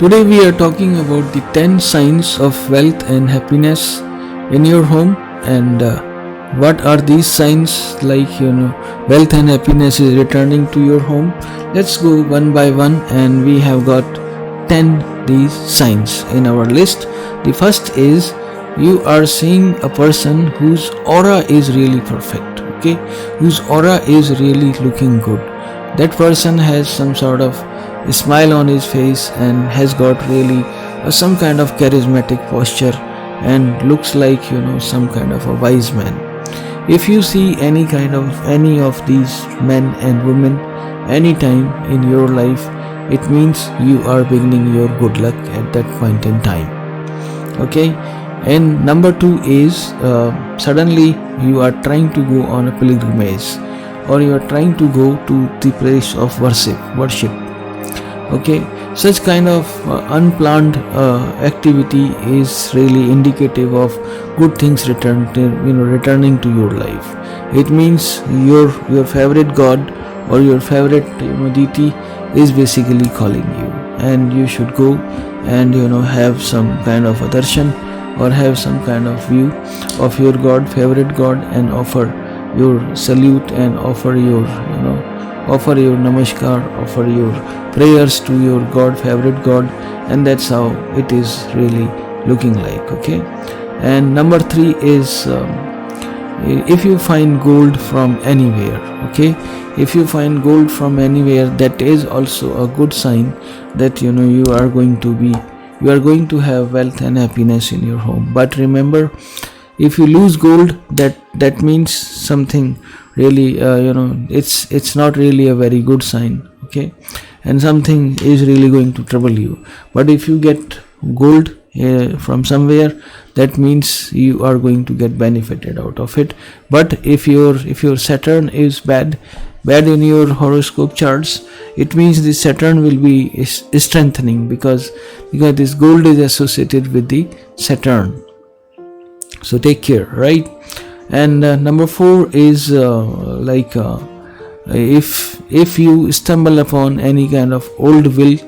Today we are talking about the 10 signs of wealth and happiness in your home, and what are these signs, wealth and happiness is returning to your home. Let's go one by one, and we have got 10 these signs in our list. The first is you are seeing a person whose aura is really perfect, whose aura is really looking good. That person has some sort of a smile on his face and has got really some kind of charismatic posture and looks like some kind of a wise man. If you see any of these men and women anytime in your life, it means you are beginning your good luck at that point in time. And number 2 is suddenly you are trying to go on a pilgrimage, or you are trying to go to the place of worship. Such kind of unplanned activity is really indicative of good things returning to your life. It means your favorite god or your favorite deity is basically calling you, and you should go and have some kind of a darshan or have some kind of view of your favorite god, and offer your salute and offer your namaskar, offer your prayers to your favorite god, and that's how it is really looking like. And number 3 is if you find gold from anywhere, if you find gold from anywhere, that is also a good sign that you are going to have wealth and happiness in your home. But remember, if you lose gold, that means something really it's not really a very good sign, and something is really going to trouble you. But if you get gold from somewhere, that means you are going to get benefited out of it. But if your Saturn is bad in your horoscope charts, it means the Saturn will be strengthening, because this gold is associated with the Saturn. So take care, right? And number 4 is if you stumble upon any kind of old will,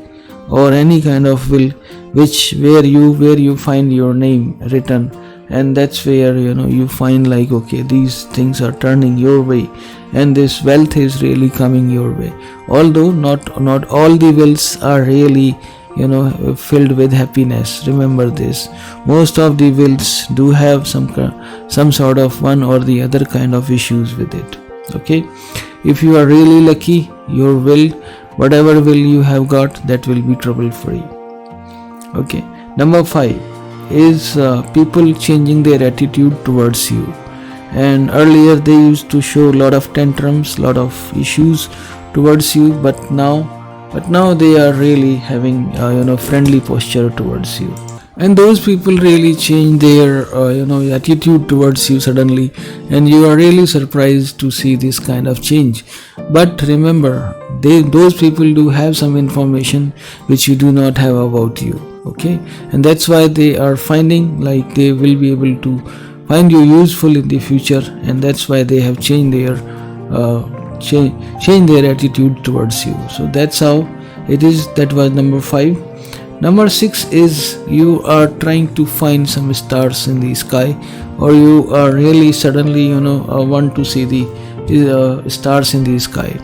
or any kind of will where you find your name written, and that's where you find these things are turning your way, and this wealth is really coming your way. Although not all the wills are really filled with happiness. Remember this, most of the wills do have some sort of one or the other kind of issues with it. If you are really lucky, your will, whatever will you have got, that will be trouble free. Number 5 is people changing their attitude towards you. And earlier they used to show a lot of tantrums, lot of issues towards you, but now they are really having friendly posture towards you. And those people really change their attitude towards you suddenly, and you are really surprised to see this kind of change. But remember, those people do have some information which you do not have about you. And that's why they are finding they will be able to find you useful in the future, and that's why they have changed their attitude towards you. So that's how it is. That was number 5. Number 6 is you are trying to find some stars in the sky, or you are really suddenly want to see the stars in the sky.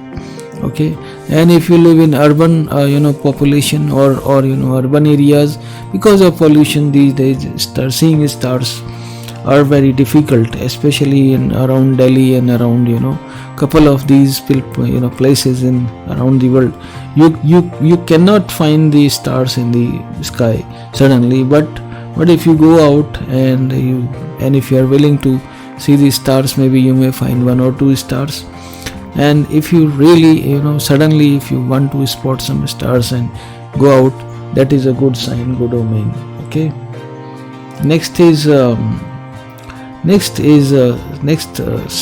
And if you live in urban population or urban areas, because of pollution these days, seeing stars are very difficult, especially in around Delhi and around couple of these places in around the world. You cannot find the stars in the sky suddenly, but if you go out and if you are willing to see the stars, maybe you may find 1 or 2 stars. And if you really suddenly if you want to spot some stars and go out, that is a good sign, good omen. Next is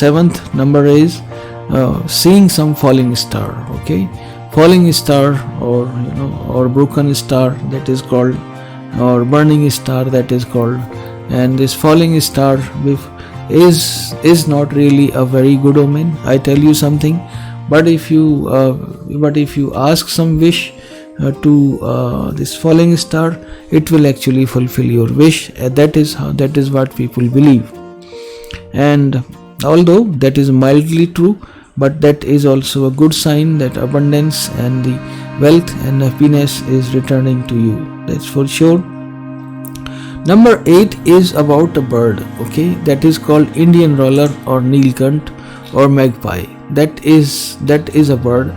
7th number is seeing some falling star. Falling star, or broken star, that is called, or burning star, that is called. And this falling star is not really a very good omen, I tell you something. But if you ask some wish to this falling star, it will actually fulfill your wish. That is what people believe. And although that is mildly true, but that is also a good sign that abundance and the wealth and happiness is returning to you. That's for sure. Number 8 is about a bird, okay, that is called Indian roller or Neelkant or magpie. That is a bird,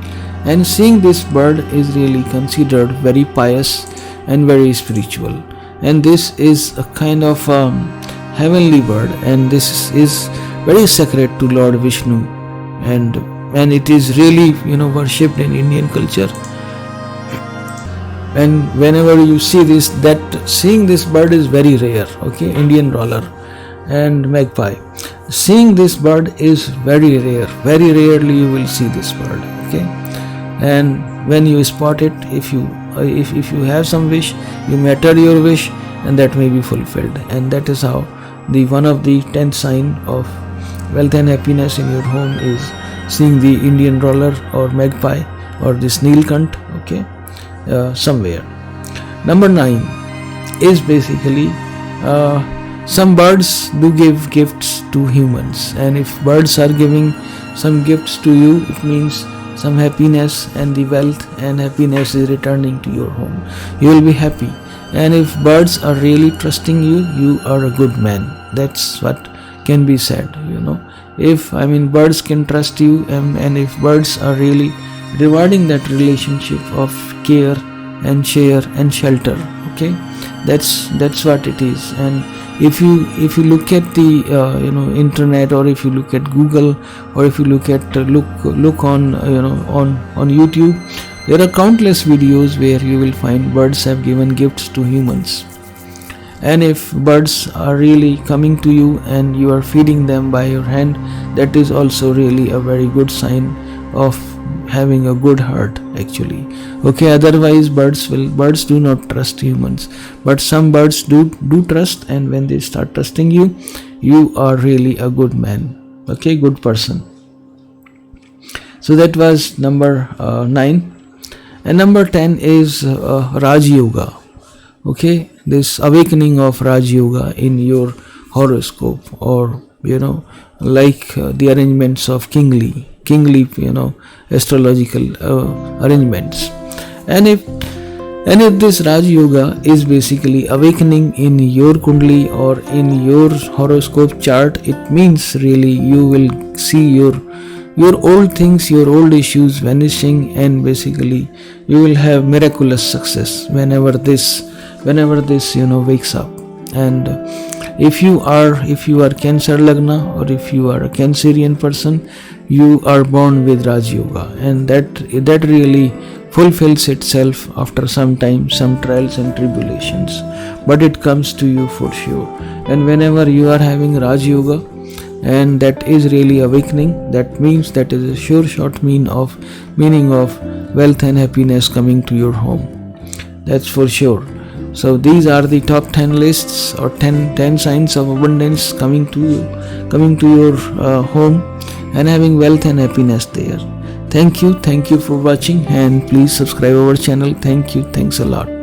and seeing this bird is really considered very pious and very spiritual. And this is a kind of heavenly bird, and this is very sacred to Lord Vishnu, and it is really worshipped in Indian culture. And whenever you see this, that seeing this bird is very rare, okay, Indian roller and magpie. Seeing this bird is very rare. Very rarely you will see this bird, okay. And when you spot it, if you have some wish, you may utter your wish, and that may be fulfilled. And that is how the one of the 10th sign of wealth and happiness in your home is seeing the Indian roller or magpie or this Neelkant, okay, somewhere. Number 9 is basically some birds do give gifts to humans, and if birds are giving some gifts to you, it means some happiness, and the wealth and happiness is returning to your home. You will be happy. And if birds are really trusting you, you are a good man. That's what can be said. If birds can trust you, and if birds are really rewarding that relationship of care and share and shelter, okay, that's what it is. And if you look at the internet, or if you look at Google, or if you look on on YouTube, there are countless videos where you will find birds have given gifts to humans. And if birds are really coming to you and you are feeding them by your hand, that is also really a very good sign of having a good heart, actually, okay. Otherwise birds do not trust humans, but some birds do trust, and when they start trusting you, you are really a good man, okay, good person. So that was number 9. And number 10 is Raj Yoga, okay, this awakening of Raj Yoga in your horoscope, or like the arrangements of kingly astrological arrangements. And if this Raj Yoga is basically awakening in your kundli or in your horoscope chart, it means really you will see your old things, your old issues vanishing, and basically you will have miraculous success whenever this wakes up. And if you are Cancer Lagna, or if you are a Cancerian person, you are born with Raj Yoga, and that really fulfills itself after some time, some trials and tribulations, but it comes to you for sure. And whenever you are having Raj Yoga, and that is really awakening, that means that is a sure shot meaning of wealth and happiness coming to your home. That's for sure. So these are the top 10 lists, or 10 signs of abundance coming to your home, and having wealth and happiness there. Thank you for watching, and please subscribe our channel. Thanks a lot.